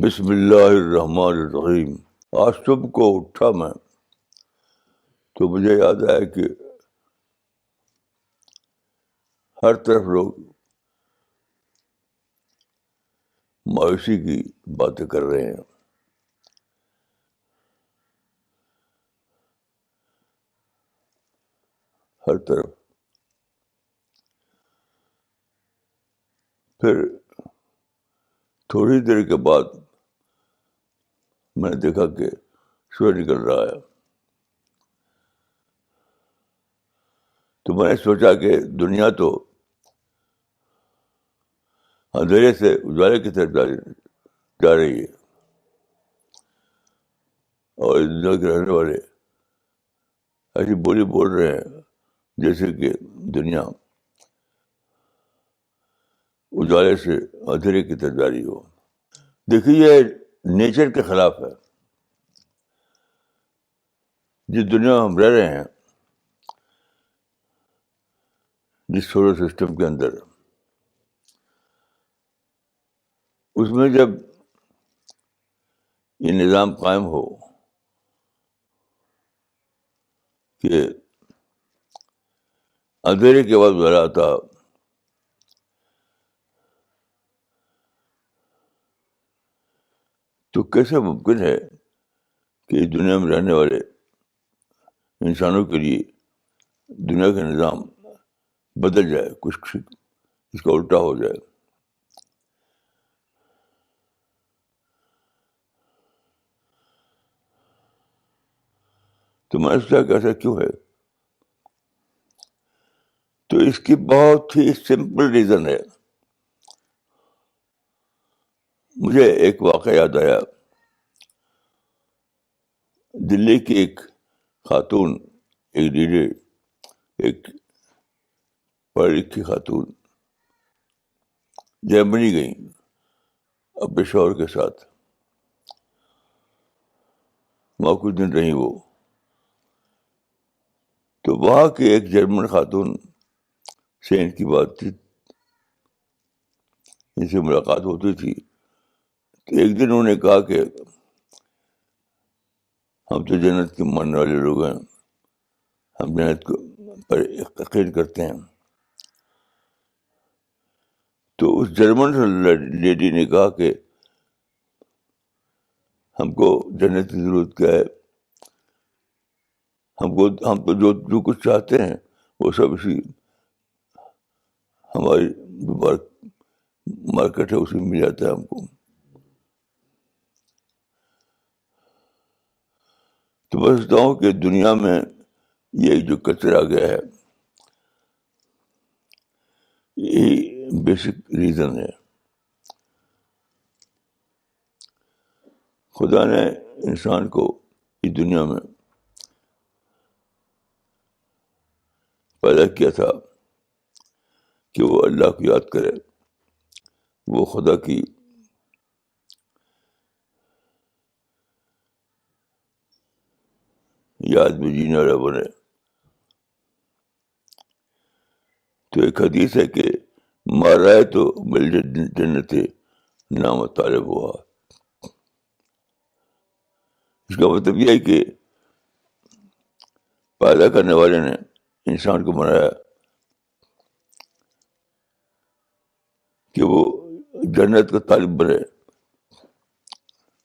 بسم اللہ الرحمن الرحیم. آج صبح کو اٹھا میں تو مجھے یاد آیا کہ ہر طرف لوگ مایوسی کی باتیں کر رہے ہیں. ہر طرف. پھر تھوڑی دیر کے بعد میں نے دیکھا کہ سورج نکل رہا ہے. تو میں نے سوچا کہ دنیا تو اندھیرے سے اجالے کی طرف جا رہی ہے، اور اس دنیا کے رہنے والے ایسی بولی بول رہے ہیں جیسے کہ دنیا اجالے سے اندھیرے کی طرف جا رہی ہو. دیکھیے، یہ نیچر کے خلاف ہے. جس دنیا میں ہم رہ رہے ہیں، جس سولر سسٹم کے اندر، اس میں جب یہ نظام قائم ہو کہ اندھیرے کے بعد اجالا آتا، تو کیسے ممکن ہے کہ اس دنیا میں رہنے والے انسانوں کے لیے دنیا کا نظام بدل جائے، کچھ اس کا الٹا ہو جائے. تو میں نے سوچا کہ ایسا کیوں ہے. تو اس کی بہت ہی سمپل ریزن ہے. مجھے ایک واقعہ یاد آیا. دلی کی ایک خاتون، ایک لیڈر، ایک پڑھی لکھی خاتون جرمنی گئیں اپنے شوہر کے ساتھ. وہاں کچھ دن رہیں وہ. تو وہاں کی ایک جرمن خاتون سے ان کی بات چیت، ان سے ملاقات ہوتی تھی. تو ایک دن انہوں نے کہا کہ ہم تو جنت کے ماننے والے لوگ ہیں، ہم جنت پر یقین کرتے ہیں. تو اس جرمن لیڈی نے کہا کہ ہم کو جنت کی ضرورت کیا ہے، ہم تو جو کچھ چاہتے ہیں وہ سب اسی ہماری مارکیٹ ہے، اسی میں مل جاتا ہے ہم کو. تو میں سمجھتا ہوں کہ دنیا میں یہ جو کچرا گیا ہے، یہی بیسک ریزن ہے. خدا نے انسان کو اس دنیا میں پیدا کیا تھا کہ وہ اللہ کو یاد کرے، وہ خدا کی یاد میں جینے والا بنے. تو ایک حدیث ہے کہ مارائے تو مل جنت نام طالب ہوا. اس کا مطلب یہ ہے کہ پیدا کرنے والے نے انسان کو بنایا کہ وہ جنت کا طالب بنے،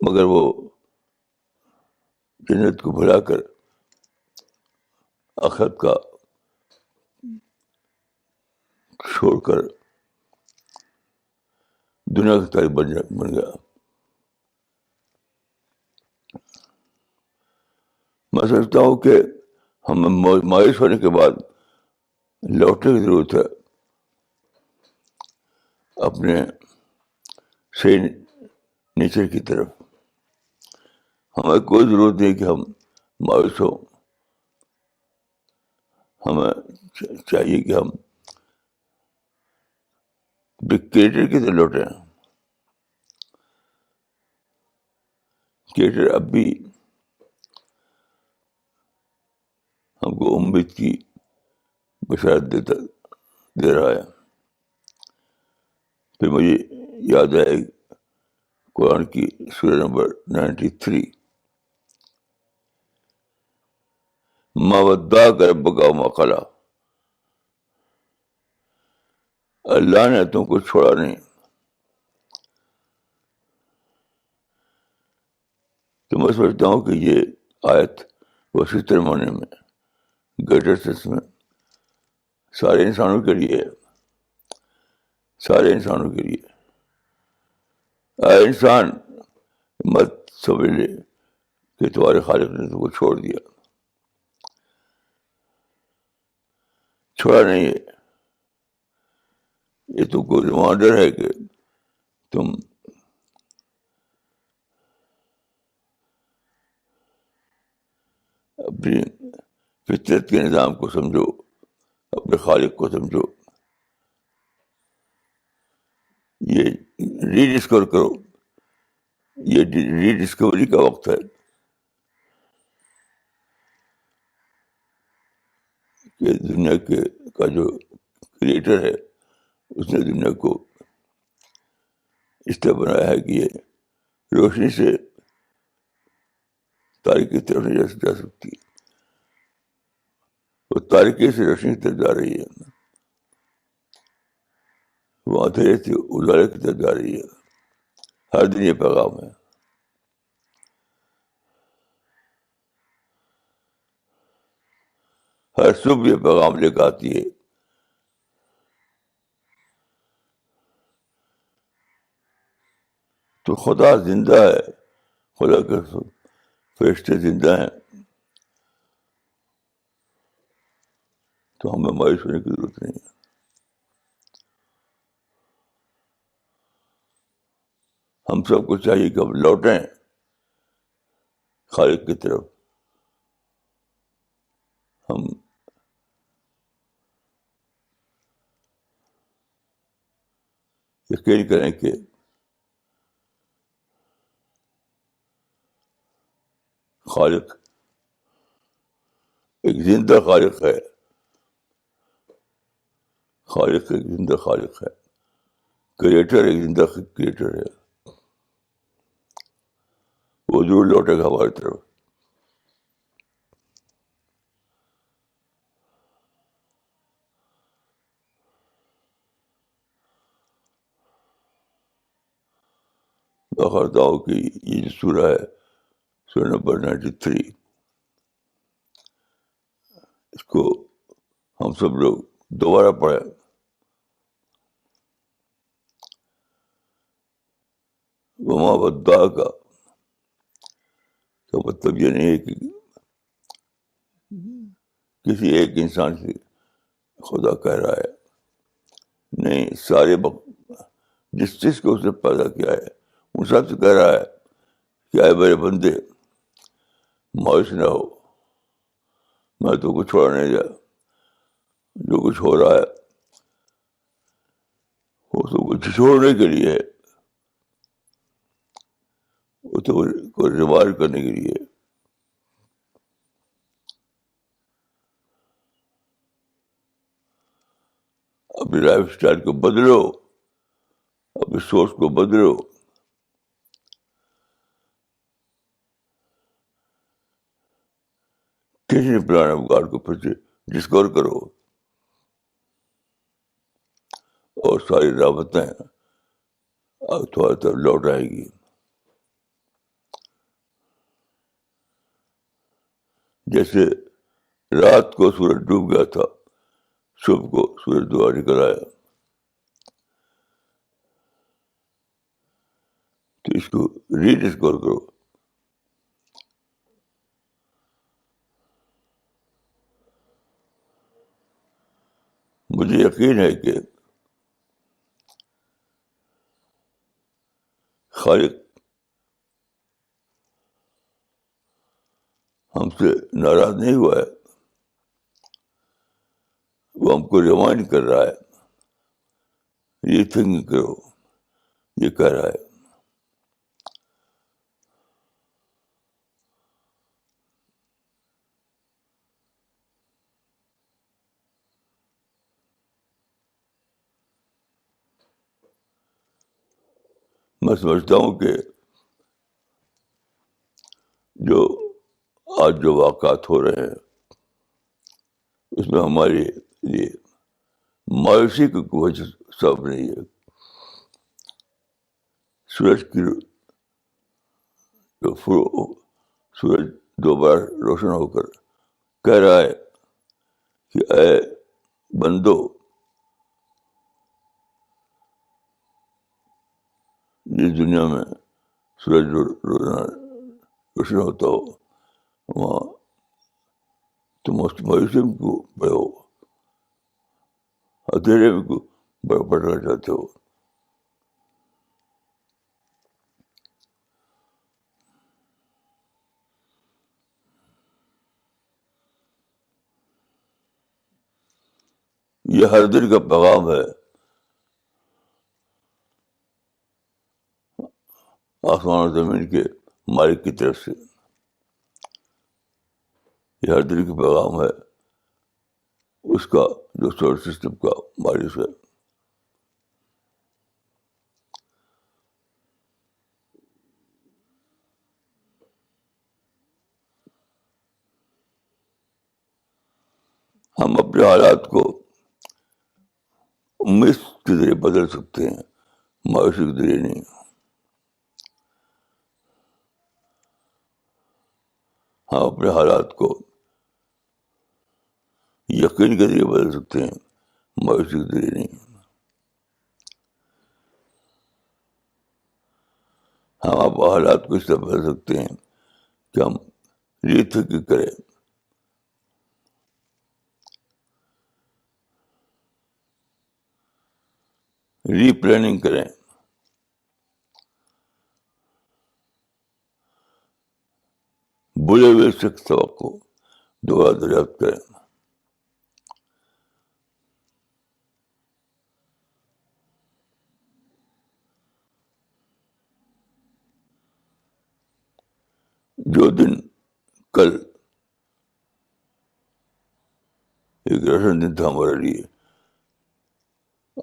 مگر وہ جنت کو بھلا کر آخرت کا چھوڑ کر دنیا کا طالب بن گیا. میں سمجھتا ہوں کہ ہمیں مایوس ہونے کے بعد لوٹنے کی ضرورت ہے اپنے صحیح نیچر کی طرف. ہمیں کوئی ضرورت نہیں کہ ہم مایوس ہوں. ہمیں چاہیے کہ ہم کریٹر کی طرف لوٹیں. کریٹر اب بھی ہم کو امید کی بشارت دے رہا ہے. پھر مجھے یاد آئے قرآن کی سورہ نمبر 93. ما ودعک ربک وما قلی. اللہ نے تم کو چھوڑا نہیں. تو میں سمجھتا ہوں کہ یہ آیت وسیع تر معنی میں، گریٹر سینس میں سارے انسانوں کے لیے ہے. سارے انسانوں کے لیے. انسان مت سمجھ لے کہ تمہارے خالق نے تم کو چھوڑ دیا. چھوڑا نہیں ہے. یہ تم کو ریمائنڈر ہے کہ تم اپنی فطرت کے نظام کو سمجھو، اپنے خالق کو سمجھو. یہ ری ڈسکور کرو. یہ ری ڈسکوری کا وقت ہے کہ دنیا کا جو کریٹر ہے اس نے دنیا کو اس طرح بنایا ہے کہ یہ روشنی سے تاریکی کی طرف نہیں جا سکتی. وہ تاریکی سے روشنی کی طرف جا رہی ہے، وہ اندھیرے سے اجالے کی طرف جا رہی ہے. ہر دن یہ پیغام ہے. ہر صبح یہ پیغام لے کے آتی ہے. تو خدا زندہ ہے، خدا کے فرشتے زندہ ہیں، تو ہمیں مایوس ہونے کی ضرورت نہیں ہے. ہم سب کو چاہیے کہ ہم لوٹیں خالق کی طرف. ہم یقین کریں کہ خالق ایک زندہ خالق ہے. خالق ایک زندہ خالق ہے. کریٹر ایک زندہ کریٹر ہے. وہ ضرور لوٹے گا ہماری طرف. میں کرتا ہوں کہ یہ جو سورہ ہے، سورہ نمبر 93، اس کو ہم سب لوگ دوبارہ پڑھیں. وما ودعک کا مطلب یہ نہیں ہے کہ کسی ایک انسان سے خدا کہہ رہا ہے. نہیں، سارے جس چیز کو اس نے پیدا کیا ہے ان سب سے کہہ رہا ہے کہ اے میرے بندے، مایوس نہ ہو، میں تو کچھ چھوڑا نہیں جا. جو کچھ ہو رہا ہے وہ تو کچھ چھوڑنے کے لیے ہے، وہ تو کوئی ریوائو کرنے کے لیے. اپنی لائف اسٹائل کو بدلو، اپنی سوچ کو بدلو. کسی پلان آف گاڈ کو پھر سے ڈسکور کرو اور ساری رابطیں تمہاری طرف لوٹ آئے گی. جیسے رات کو سورج ڈوب گیا تھا، صبح کو سورج دوبارہ نکل آیا. تو اس کو ری ڈسکور کرو. مجھے یقین ہے کہ خالق ہم سے ناراض نہیں ہوا ہے. وہ ہم کو ریمائنڈ کر رہا ہے، یہ تھنک کرو، یہ کہہ رہا ہے. میں سمجھتا ہوں کہ جو آج جو واقعات ہو رہے ہیں اس میں ہمارے لیے مایوسی کی کوئی وجہ سبب نہیں ہے. سورج کی سورج دوبارہ روشن ہو کر کہہ رہا ہے کہ اے بندو، جس دنیا میں سورج روزانہ روشن ہوتا ہو وہاں تم اس مایوسی میں کیوں پڑے ہو، اندھیرے میں کیوں پڑنا چاہتے ہو. یہ ہر دن کا پیغام ہے آسمان اور زمین کے مالک کی طرف سے. یہ ہر دن کا پیغام ہے اس کا جو سولر سسٹم کا مالک ہے. ہم اپنے حالات کو امید کے ذریعے بدل سکتے ہیں، مایوسی کے ذریعے نہیں. ہم اپنے حالات کو یقین کے ذریعے بدل سکتے ہیں، مایوسی کے ذریعے نہیں. ہم اپنے حالات کو اس طرح بدل سکتے ہیں کہ ہم ری تھنکنگ کریں، ری پلاننگ کریں، بھولے ہوئے سبق کو دوبارہ دریافت کریں. جو دن کل ایک روشن دن تھا ہمارے لیے،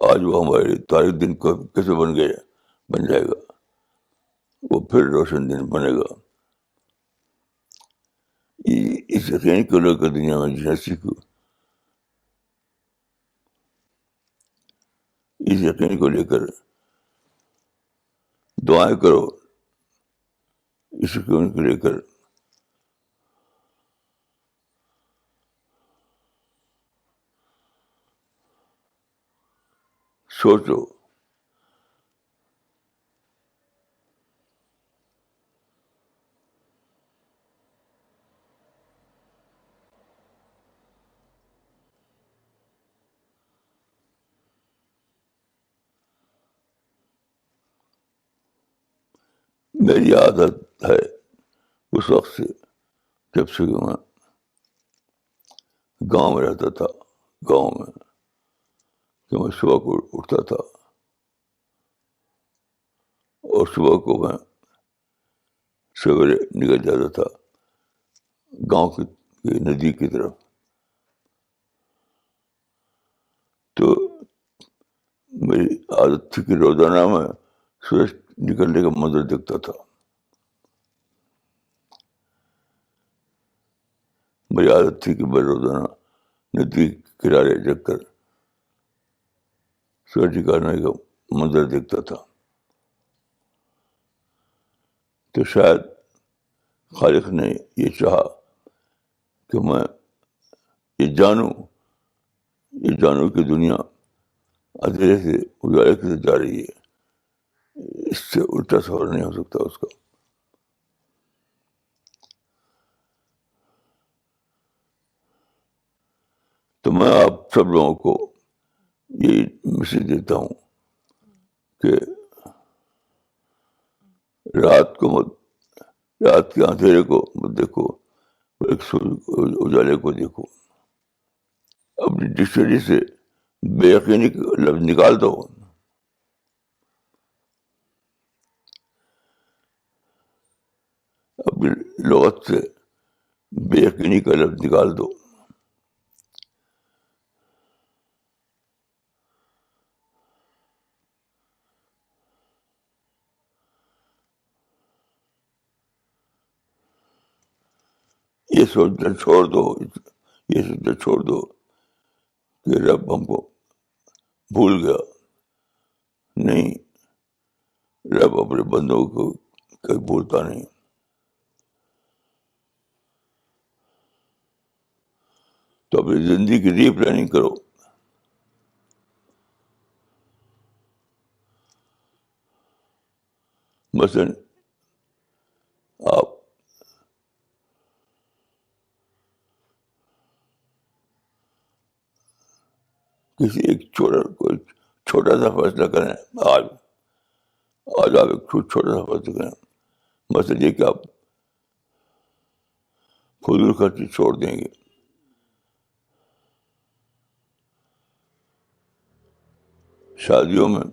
آج وہ ہمارے لیے تاریک دن کو کیسے بن جائے گا، وہ پھر روشن دن بنے گا. اس یقین کو لے کر دنیا میں جینا سیکھو، اس یقین کو لے کر دعائیں کرو، اس یقین کو لے کر سوچو. میری عادت ہے اس وقت سے، جب سے کہ میں گاؤں میں رہتا تھا، گاؤں میں کہ میں صبح کو اٹھتا تھا اور صبح کو میں سویرے نکل جاتا تھا گاؤں کی ندی کی طرف. تو میری عادت تھی کہ روزانہ میں سورج نکلنے کا منظر دیکھتا تھا. میری عادت تھی کہ میں روزانہ ندی کنارے جگ کر سورج نکالنے کا منظر دیکھتا تھا. تو شاید خالق نے یہ چاہا کہ میں یہ جانوں کہ دنیا اندھیرے سے اجالے کی طرف جا رہی ہے. اس سے الٹا سوال نہیں ہو سکتا اس کا. تو میں آپ سب لوگوں کو یہی میسج دیتا ہوں کہ رات کے اندھیرے کو مت دیکھو، ایک اجالے کو دیکھو. اپنی ڈکشنری سے بے یقینی کا لفظ نکال دو، اپنی لغت سے بے یقینی کا لفظ نکال دو. یہ سوچنا چھوڑ دو، یہ سوچنا چھوڑ دو کہ رب ہم کو بھول گیا. نہیں، رب اپنے بندوں کو کبھی بھولتا نہیں. تو اپنی زندگی کی ری پلاننگ کرو. مثلاً آپ کسی ایک کوئی چھوٹا سا فیصلہ کریں. آج آج آپ ایک چھوٹا سا فیصلہ کریں. مثلاً یہ کہ آپ فضول خرچی چھوڑ دیں گے. شادیوں میں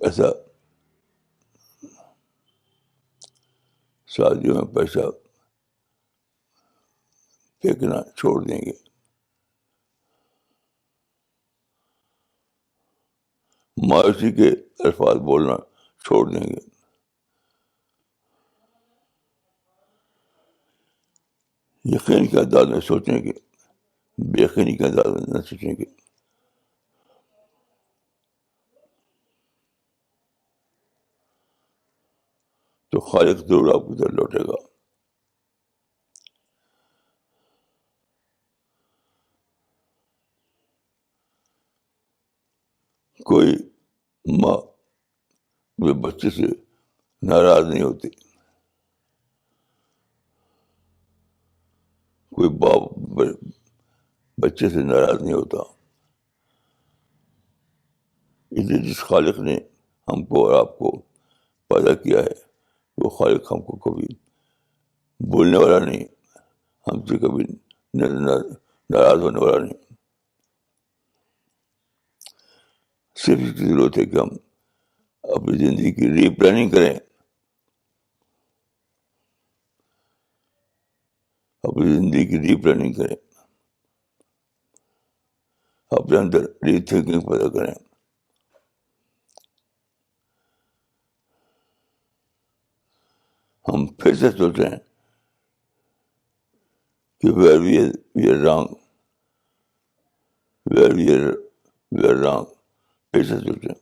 پیسہ پھینکنا چھوڑ دیں گے. مایوسی کے الفاظ بولنا چھوڑ دیں گے. یقین کے انداز میں سوچیں گے، بے یقینی کے انداز میں نہ سوچیں گے. تو خالق ضرور آپ کی طرف لوٹے گا. کوئی ماں اپنے بچے سے ناراض نہیں ہوتی. کوئی باپ بچے سے ناراض نہیں ہوتا. اس لیے جس خالق نے ہم کو اور آپ کو پیدا کیا ہے، وہ خالق ہم کو کبھی بولنے والا نہیں، ہم سے کبھی ناراض ہونے والا نہیں. صرف اس کی ضرورت ہے کہ ہم اپنی زندگی کی ری پلاننگ کریں، اپنی زندگی کی ری پلاننگ کریں، اپنے اندر ری تھنکنگ پیدا کریں. ہم پھر سے سوچیں کہ we are wrong, we are wrong. پھر سے سوچیں.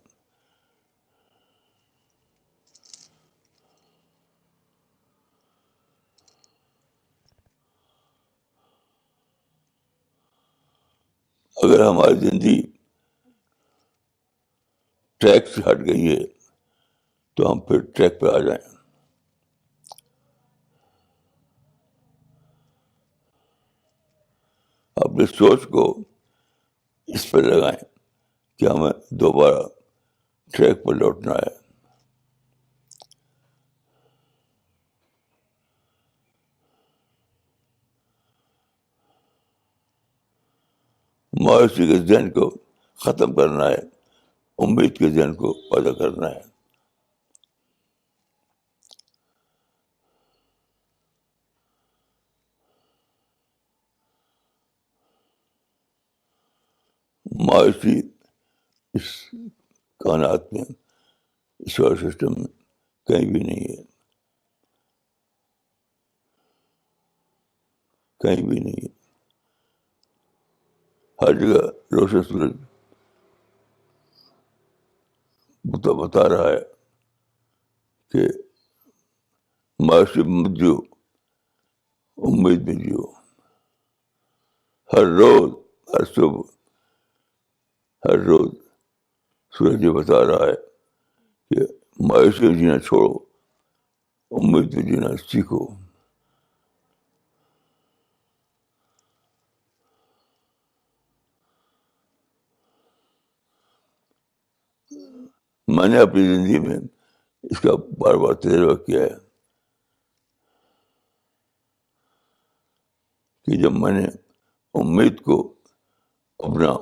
اگر ہماری زندگی ٹریک سے ہٹ گئی ہے تو ہم پھر ٹریک پہ آ جائیں. اپنی سوچ کو اس پہ لگائیں کہ ہمیں دوبارہ ٹریک پر لوٹنا ہے. مایوسی کے ذہن کو ختم کرنا ہے، امید کے ذہن کو پیدا کرنا ہے. مایوسی اس کائنات میں، اس سولر سسٹم میں کہیں بھی نہیں ہے، کہیں بھی نہیں ہے. ہر جگہ روشن سورج بتا رہا ہے کہ مایوسی مت جیو، امید میں جیو. ہر روز، ہر صبح، ہر روز سورج یہ بتا رہا ہے کہ مایوسی میں جینا چھوڑو، امید میں جینا سیکھو. میں نے اپنی زندگی میں اس کا بار بار تجربہ کیا ہے کہ جب میں نے امید کو اپنا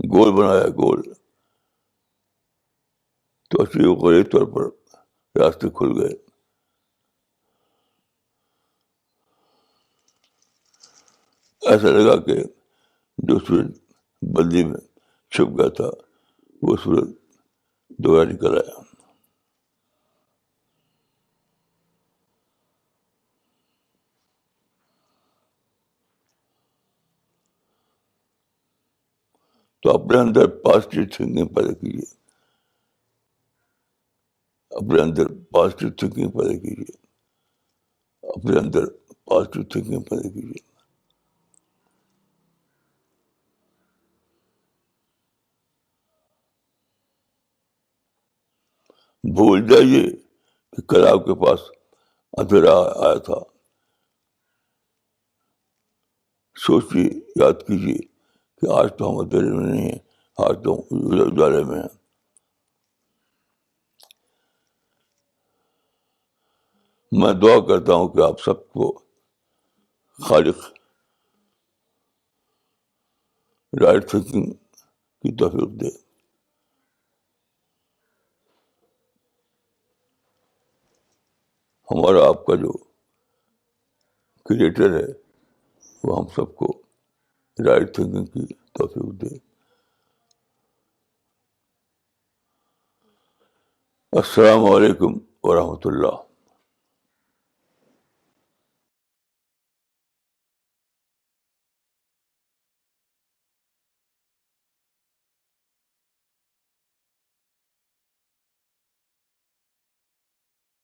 گول بنایا، تو غریب طور پر راستے کھل گئے. ایسا لگا کہ جو سورج بلدی میں چھپ گیا تھا وہ سورج دوبارہ نکل آیا. تو اپنے اندر پازیٹیو تھنکنگ پیدا کیجیے، اپنے اندر پازیٹیو تھنکنگ پیدا کیجیے، اپنے اندر پازیٹیو تھنکنگ پیدا کیجیے. بھول جائیے کہ کل آپ کے پاس اندھیرا آیا تھا. سوچیے، یاد کیجیے کہ آج تو ہم اندھیرے میں نہیں ہیں، آج تو ہم اجالے میں ہیں. میں دعا کرتا ہوں کہ آپ سب کو خالق رائٹ تھنکنگ کی توفیق دے. ہمارا آپ کا جو کریٹر ہے وہ ہم سب کو رائٹ تھنکنگ کی توفیق دے. السلام علیکم ورحمۃ اللہ.